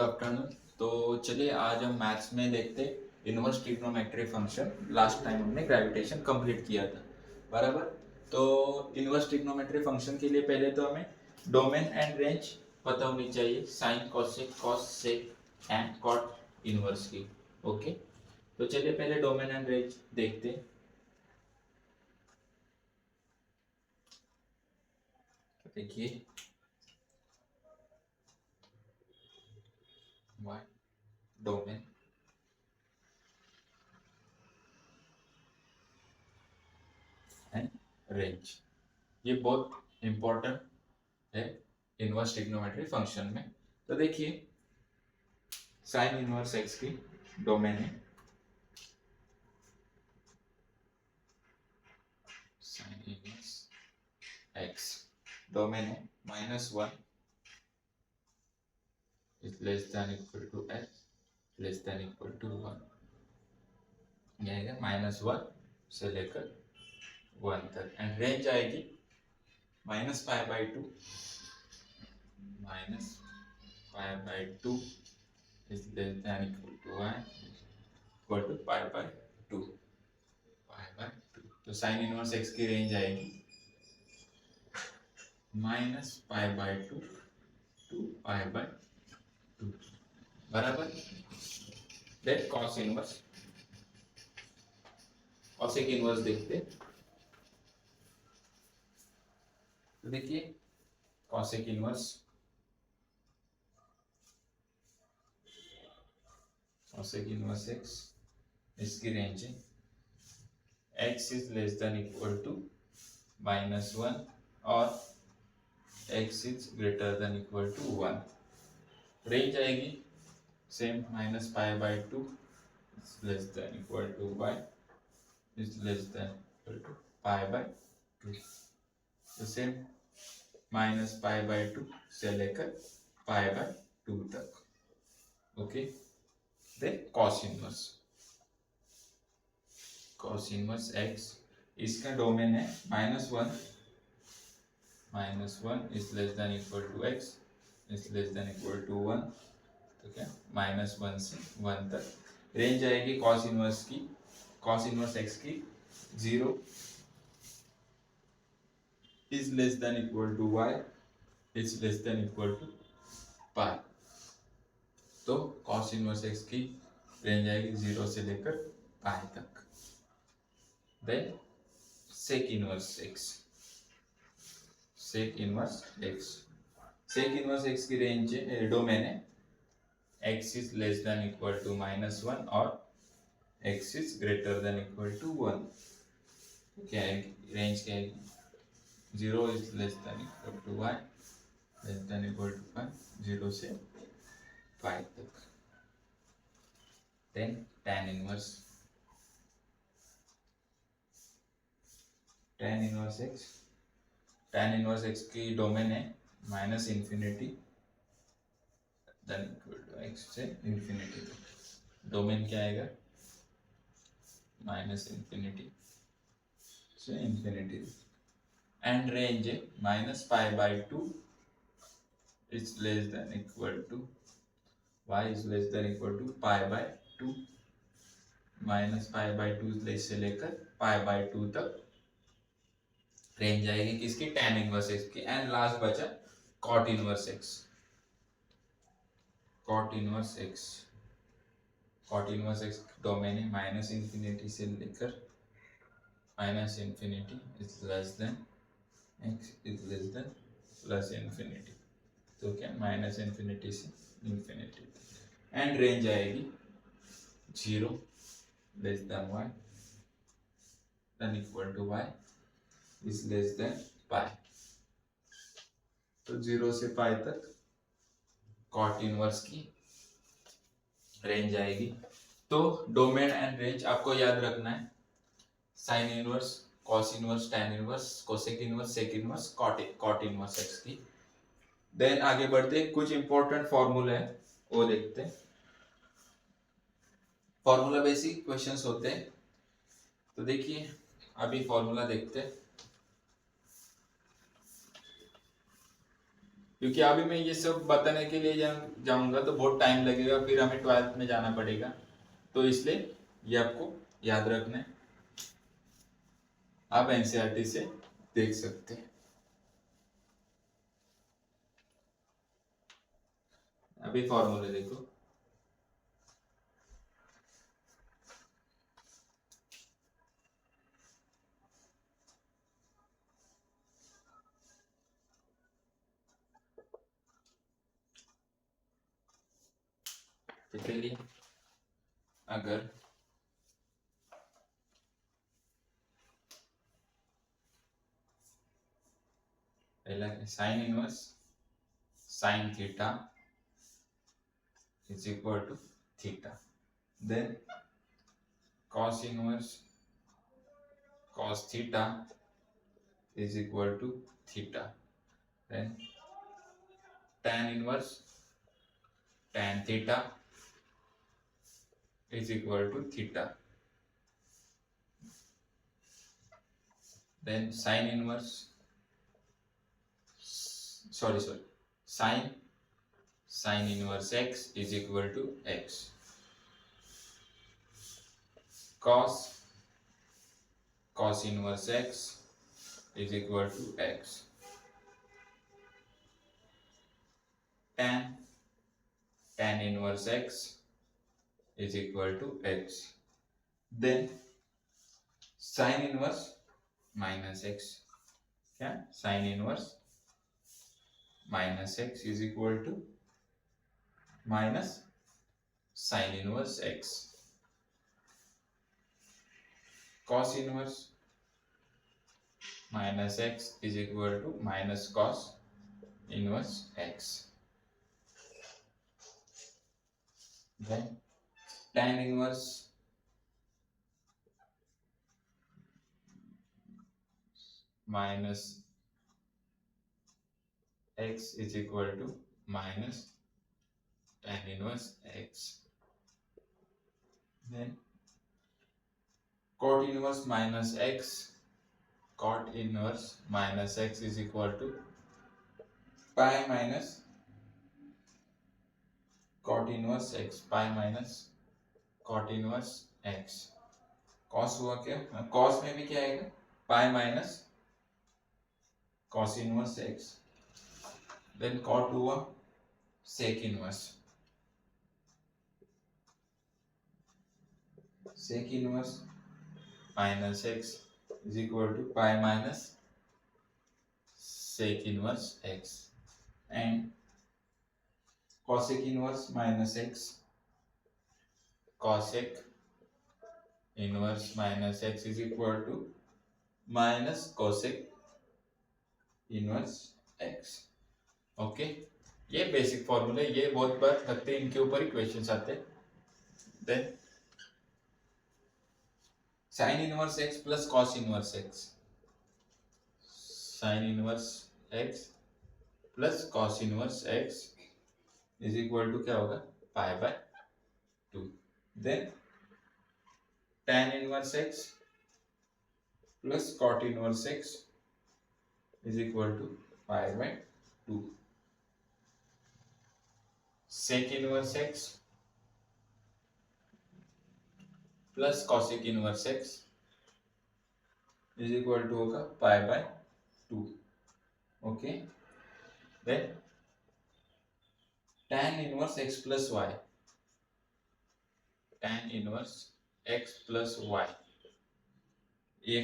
Good afternoon. तो चलिए आज हम मैथ्स में देखते inverse trigonometry function. Last time हमने ग्रेविटेशन कंप्लीट किया था, बराबर। तो इनवर्स ट्रिग्नोमेट्री फंक्शन के लिए पहले तो हमें डोमेन एंड रेंज पता होनी चाहिए, sine cosec cos sec and cot inverse की। ओके, तो चलिए पहले डोमेन एंड रेंज देखते हैं। देखिए वाई डोमेन एंड रेंज, ये बहुत इंपॉर्टेंट है इनवर्स ट्रिग्नोमेट्री फंक्शन में। तो देखिए साइन इनवर्स एक्स की डोमेन है, साइन इनवर्स एक्स डोमेन है -1 is less than equal to x less than equal to 1। ये आएगा -1 से लेकर 1 तक, एंड रेंज आएगी -π/2 -π/2 is less than equal to y equal to π/2 π/2। तो साइन इनवर्स एक्स की रेंज आएगी -π/2 टू π/2, बराबर। Then cos inverse cosec inverse देखते। तो देखिए कॉसेक इनवर्स एक्स, इसकी रेंज है x is less than equal to -1 और x is greater than equal to 1। Range आएगी same -π/2 is less than equal to y is less than equal to π/2। तो same -π/2 से लेकर π/2 तक। Okay, then cos inverse x, इसका domain है -1 is less than equal to x is less than equal to 1। तो क्या -1 से 1 तक। रेंज आएगी cos इनवर्स x की 0 is less than equal to y is less than equal to pi. तो cos inverse x की range आएगी 0 से लेकर पाई तक। देन सेक इनवर्स एक्स की रेंज डोमेन है x is less than equal to -1 और x is greater than equal to 1। क्या है रेंज, क्या है 0 is less than equal to y less than equal to 5, 0 से 5 तक। देन tan इनवर्स x की डोमेन है -∞ देन इक्वल टू x से इंफिनिटी तक। डोमेन क्या आएगा -∞ से इंफिनिटी, एंड रेंज है -π/2 is less than equal to y is less than equal to π/2 -π/2 से लेकर π/2 तक। रेंज आएगी किसकी, tan इनवर्स एक्स की। एंड लास्ट बचा cot इनवर्स एक्स डोमेन है -∞ से लेकर -∞ is less then x is less then +∞। तो क्या -∞ से इंफिनिटी, एंड रेंज आएगी 0 less than y than equal to y is less than pi. तो 0 से पाई तक कॉट इनवर्स की रेंज आएगी। तो डोमेन एंड रेंज आपको याद रखना है, sine inverse, cos inverse, tan inverse, cosec inverse, sec inverse, cot inverse x की। देन आगे बढ़ते कुछ इंपॉर्टेंट फॉर्मूला है वो देखते हैं। फॉर्मूला बेसिक क्वेश्चंस होते हैं। तो देखिए अभी फॉर्मूला देखते हैं। क्योंकि अभी मैं ये सब बताने के लिए जाऊंगा तो बहुत टाइम लगेगा, फिर हमें 12th में जाना पड़ेगा, तो इसलिए ये आपको याद रखना है। आप एनसीईआरटी से देख सकते हैं। अभी फॉर्मूले देखो। तो चलिए, अगर पहला sine inverse sine theta is equal to theta, then cos inverse cos theta is equal to theta, then tan inverse tan theta is equal to theta, then sin inverse sin inverse x is equal to x, cos inverse x is equal to x, tan inverse x is equal to x, then sin inverse minus x, क्या sin inverse minus x is equal to minus sin inverse x, cos inverse minus x is equal to minus cos inverse x, then tan inverse minus x is equal to minus tan inverse x, then cot inverse minus x is equal to pi minus cot inverse x, pi minus cot inverse x, cos हुआ क्या, cos में भी क्या आएगा, pi minus cos inverse x, then cot हुआ sec inverse minus x is equal to pi minus sec inverse x, and cosec inverse minus x, cosec inverse minus x is equal to minus cosec inverse x। Okay, ये basic फॉर्मूले, ये बहुत बार लगते हैं, इनके ऊपर ही questions आते हैं। Then sine inverse x plus cos inverse x, sine inverse x plus cos inverse x is equal to क्या होगा, pi by 2, then tan inverse x plus cot inverse x is equal to pi by 2, sec inverse x plus cosec inverse x is equal to होगा pi by 2। Okay, then tan inverse x plus y, tan inverse x plus y, ये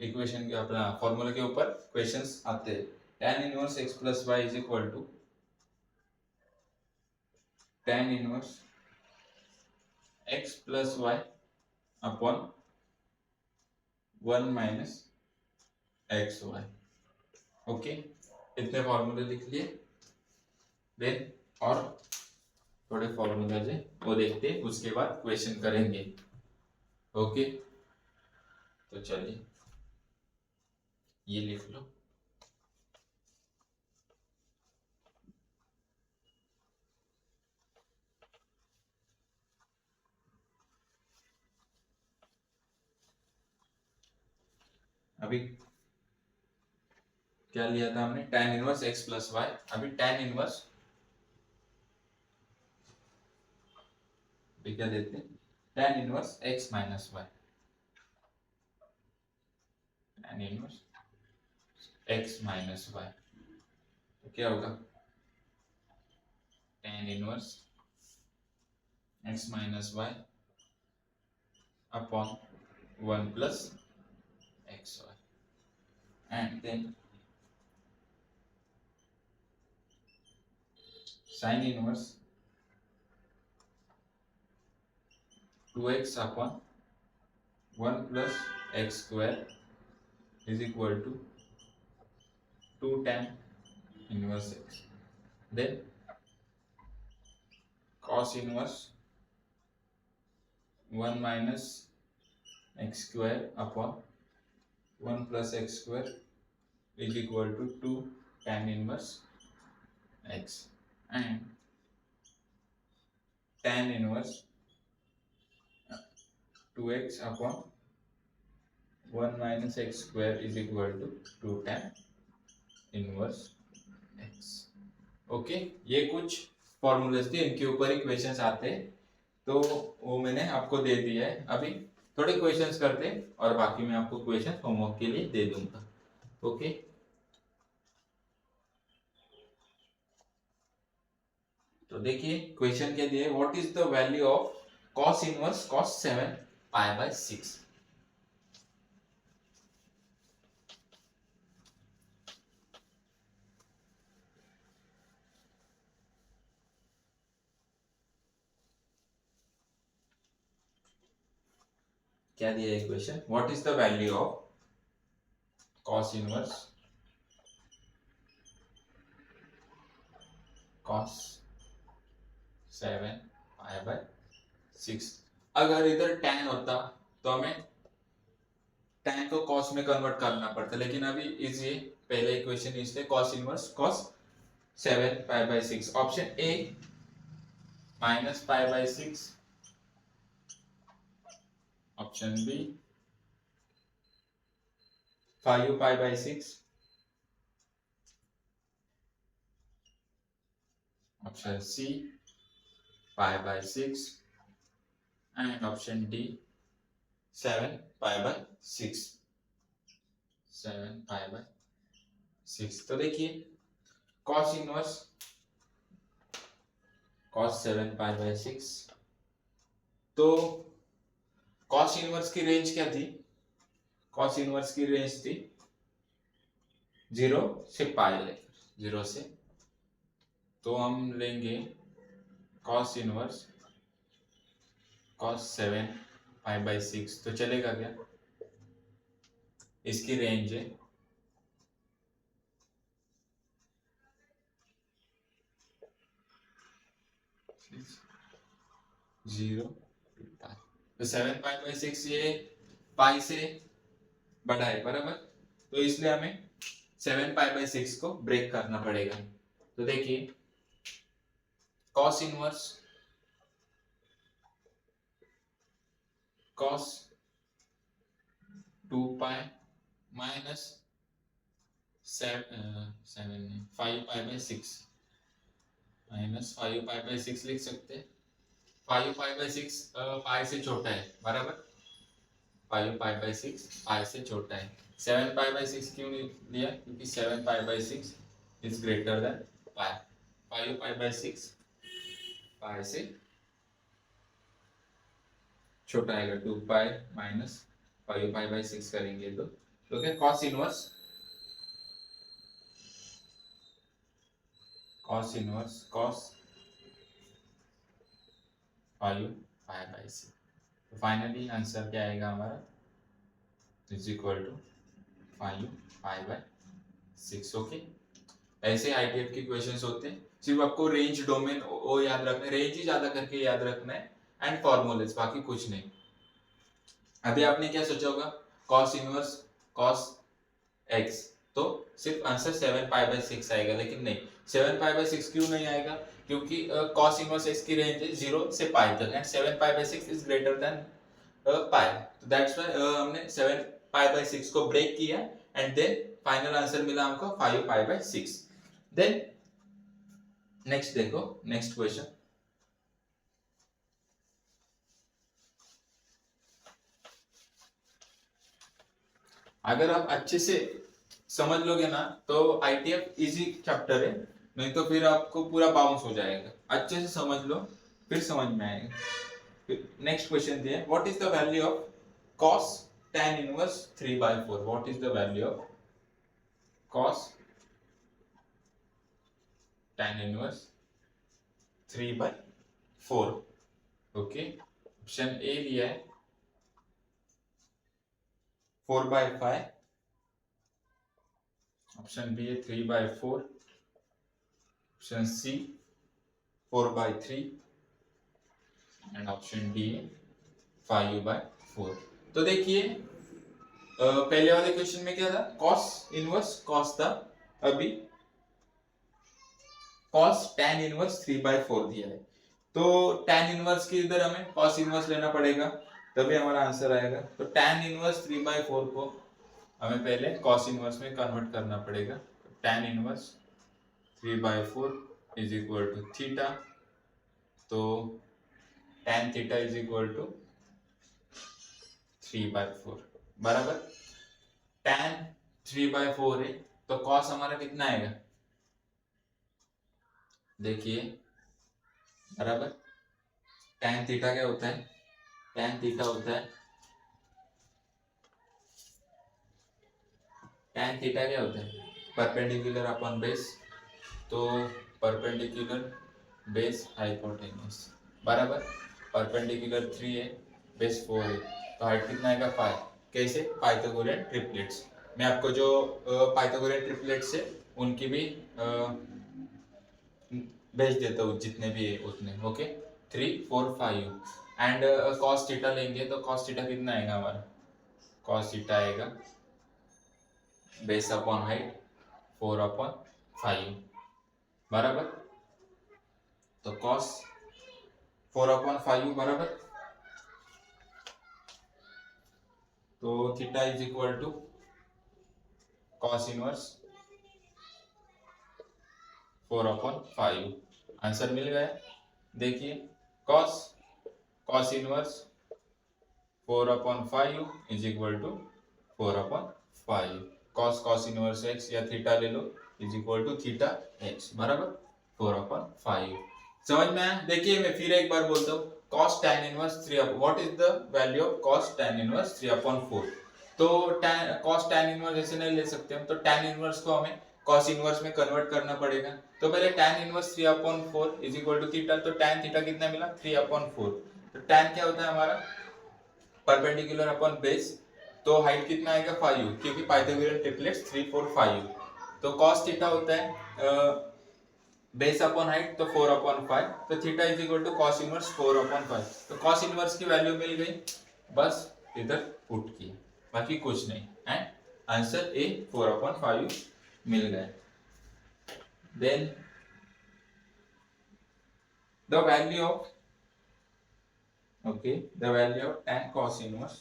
equation के अपना formula के ऊपर questions आते हैं। tan inverse x plus y is equal to tan inverse x plus y upon 1 minus x y. Okay, इतने फॉर्मूले लिख लिए, देन और थोड़े फॉर्मूले है वो देखते हैं, उसके बाद क्वेश्चन करेंगे। ओके, तो चलिए ये लिख लो, अभी क्या लिया था हमने, tan inverse x plus y. अभी tan इनवर्स क्या देते हैं, tan inverse x minus y, tan inverse x minus y, तो क्या होगा, tan inverse x minus y upon 1 plus x y, and then sin inverse 2x upon 1 plus x square is equal to 2 tan inverse x, then cos inverse 1 minus x square upon 1 plus x square is equal to 2 tan inverse x, and tan inverse 2x upon 1 minus x square is equal to 2 tan inverse x। Okay, ये कुछ formulas थे, इनके ऊपर ही questions आते हैं, तो वो मैंने आपको दे दिया है। अभी थोड़े क्वेश्चंस करते हैं और बाकी मैं आपको क्वेश्चन होमवर्क के लिए दे दूंगा। ओके, तो देखिए क्वेश्चन क्या दिया है, what is the value of cos inverse cos 7 pi by 6। क्या दिया है question, what is the value of cos inverse cos 7 pi by 6। अगर इधर tan होता तो हमें tan को cos में कन्वर्ट करना पड़ता, लेकिन अभी इज ये पहले इक्वेशन इसलिए cos inverse cos 7 pi by 6, option A minus pi by 6, option B 5 pi by 6, option C pi by 6, and option D 7 pi by 6, 7 pi by 6। तो देखिए cos inverse cos 7 pi by 6, तो cos inverse की range क्या थी, cos inverse की range थी 0 से पाई लेकर 0 से, तो हम लेंगे cos inverse cos 7 pi by 6, तो चलेगा क्या, इसकी रेंज है 0 to पाई, तो 7 पाई बाय 6 ये पाई से बड़ा है बराबर, तो इसलिए हमें 7 पाई बाय 6 को ब्रेक करना पड़ेगा। तो देखिए cos inverse cos 2 pi minus 5 pi by 6 minus 5 pi by 6 लिख सकते हैं। 5 पाई बाय 6 पाई से छोटा है बराबर, 5 पाई बाय 6 पाई से छोटा है। 7 पाई बाय 6 क्यों नहीं लिया, क्योंकि 7 pi by 6 is greater than pi. 5 pi by 6 पाई से छोटा आएगा, 2 पाई माइनस 5 पाई बाय 6 करेंगे तो क्या cos inverse cos 5 pi by 6, तो फाइनली आंसर क्या आएगा हमारा, is equal to 5 pi by 6। Okay, ऐसे आईटीएफ के क्वेश्चंस होते हैं, सिर्फ आपको रेंज डोमेन वो याद रखना है, रेंज ही ज्यादा करके याद रखना है एंड फॉर्मूलेस, बाकी कुछ नहीं। अभी आपने क्या सोचा होगा, cos इनवर्स cos x, तो सिर्फ आंसर 7 पाई बाय 6 आएगा, लेकिन नहीं, 7 पाई बाय 6 क्यों नहीं आएगा, क्योंकि cos इनवर्स x की रेंज है 0 से पाई तक, and 7 pi by 6 is greater than pi, तो दैट्स व्हाई हमने 7 पाई बाय 6 को ब्रेक किया एंड देन फाइनल आंसर मिला हमको 5 पाई/6। देन नेक्स्ट देखो, नेक्स्ट क्वेश्चन। अगर आप अच्छे से समझ लोगे ना तो ITF इजी चैप्टर है, नहीं तो फिर आपको पूरा बाउंस हो जाएगा। अच्छे से समझ लो फिर समझ में आएगा। नेक्स्ट क्वेश्चन दिया, what is the value of cos tan inverse 3/4? What is the value of cos tan inverse 3/4? Okay, option A दिया है 4/5, ऑप्शन बी है 3/4, option C 4/3 and option D है 5/4। तो देखिए पहले वाले क्वेश्चन में क्या था, cos इनवर्स cos था, अभी cos tan इनवर्स 3/4 दिया है, तो tan इनवर्स के इधर हमें cos इनवर्स लेना पड़ेगा, तभी हमारा आंसर आएगा। तो tan इनवर्स 3/4 को हमें पहले cos इनवर्स में कन्वर्ट करना पड़ेगा। tan inverse 3/4 is equal to theta, तो tan theta is equal to 3/4 बराबर। tan 3/4 है तो cos हमारा कितना आएगा, देखिए बराबर। tan थीटा क्या होता है, tan थीटा होता है, tan थीटा क्या होता है, परपेंडिकुलर अपॉन बेस, तो परपेंडिकुलर बेस हाइपोटेन्यूज बराबर। परपेंडिकुलर 3 है, बेस 4 है, तो हाइट कितना आएगा 5। कैसे, पाइथागोरियन ट्रिपलेट्स। मैं आपको जो पाइथागोरियन ट्रिपलेट्स है उनकी भी भेज देता हूँ, जितने भी है उतने। ओके, 3 4 5 एंड cos थीटा लेंगे तो cos थीटा कितना आएगा हमारा, cos थीटा आएगा बेस अपॉन हाइट 4/5 बराबर। तो cos 4/5 बराबर, तो theta is equal to cos inverse 4/5। Answer मिल गया। देखिए cos inverse 4/5 is equal to 4/5। cos inverse x या थीटा ले लो is equal to theta x बराबर 4/5। समझ में आया। देखिए मैं फिर एक बार बोलता हूँ, cos tan inverse 3, what is the value of cos tan inverse 3/4? तो cos tan इनवर्स ऐसे नहीं ले सकते हम, तो tan इनवर्स को हमें cos इनवर्स में कन्वर्ट करना पड़ेगा। तो पहले tan inverse 3/4 is equal to theta, तो tan थीटा कितना मिला 3/4। तो tan क्या होता है हमारा, परपेंडिकुलर अपॉन बेस, तो हाइट कितना आएगा 5, क्योंकि पाइथागोरियन ट्रिपलेट्स 3 4 5। तो cos थीटा होता है बेस अपॉन हाइट, तो 4/5, तो theta is equal to cos inverse 4/5। तो cos इनवर्स की वैल्यू मिल गई, बस इधर पुट किया, बाकी कुछ नहीं, एंड आंसर ए 4/5 मिल गया। Then the value of the value of tan cos inverse.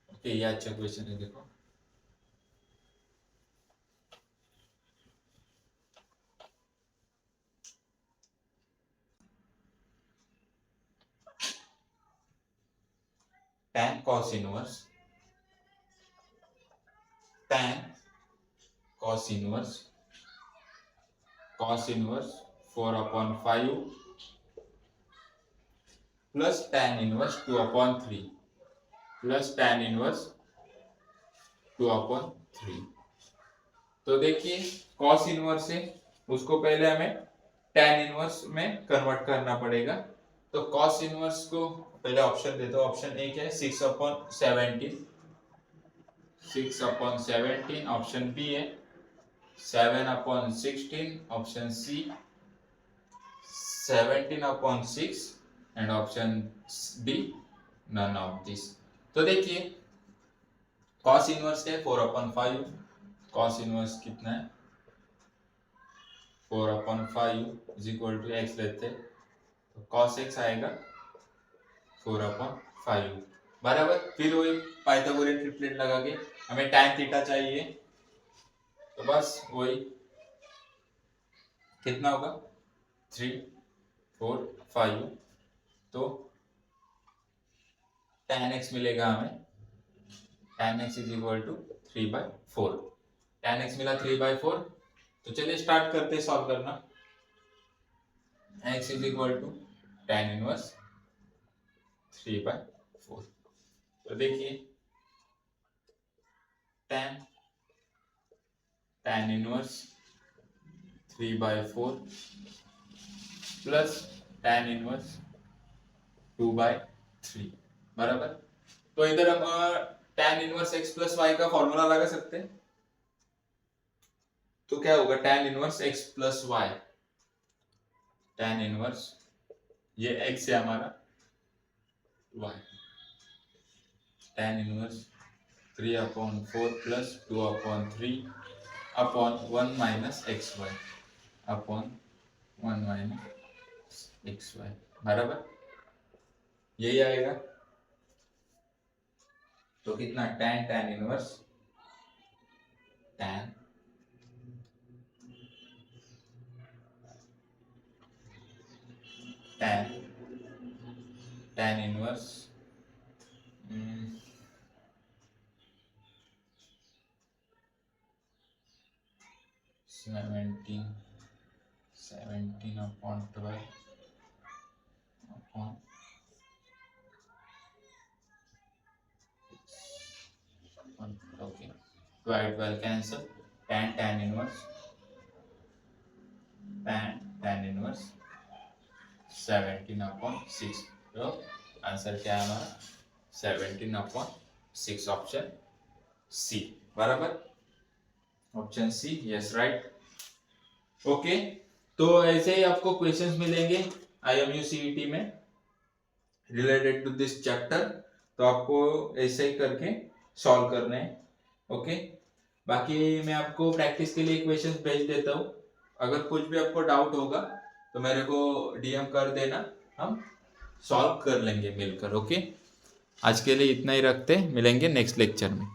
Okay, ये अच्छा क्वेश्चन है, देखो tan cos inverse 4/5 plus tan inverse 2/3 plus tan inverse 2/3। तो देखिए cos इनवर्स है, उसको पहले हमें tan इनवर्स में कन्वर्ट करना पड़ेगा। तो cos इनवर्स को पहले ऑप्शन देता हूँ। ऑप्शन ए क्या है, 6/17, 6/17। ऑप्शन बी है 7/16, option C 17/6 and option D none of this. तो देखिए cos इनवर्स है 4/5, cos इनवर्स कितना है 4/5 इज इक्वल टू x लेते हैं, तो cos x आएगा 4/5 बराबर। फिर वही पाइथागोरियन ट्रिपलेट लगा के हमें tan थीटा चाहिए, तो बस वही कितना होगा 3 4 5, तो tan x मिलेगा हमें, tan x is equal to 3/4। tan x मिला 3/4, तो चलिए स्टार्ट करते सॉल्व करना। x is equal to tan inverse 3/4। तो देखिए tan inverse 3/4 plus tan inverse 2/3 बराबर। तो इधर हम tan inverse x plus y का फॉर्मूला लगा सकते हैं। तो क्या होगा tan inverse x plus y, tan inverse ये x है हमारा, y tan inverse 3/4 plus 2/3 upon 1 minus x y upon 1 minus x y बराबर, यही आएगा। तो कितना tan inverse tan inverse 17 upon 12 upon okay 12 cancel, tan inverse tan inverse 17/6। तो answer क्या है हमारा 17/6, ऑप्शन सी बराबर, option C yes right. Okay, तो ऐसे ही आपको क्वेश्चंस मिलेंगे IMU CET में रिलेटेड टू दिस चैप्टर, तो आपको ऐसे ही करके सॉल्व करने हैं। ओके, बाकी मैं आपको प्रैक्टिस के लिए क्वेश्चंस भेज देता हूँ, अगर कुछ भी आपको डाउट होगा तो मेरे को DM कर देना, हम सॉल्व कर लेंगे मिलकर। ओके, आज के लिए इतना ही रखते हैं, मिलेंगे नेक्स्ट लेक्चर में।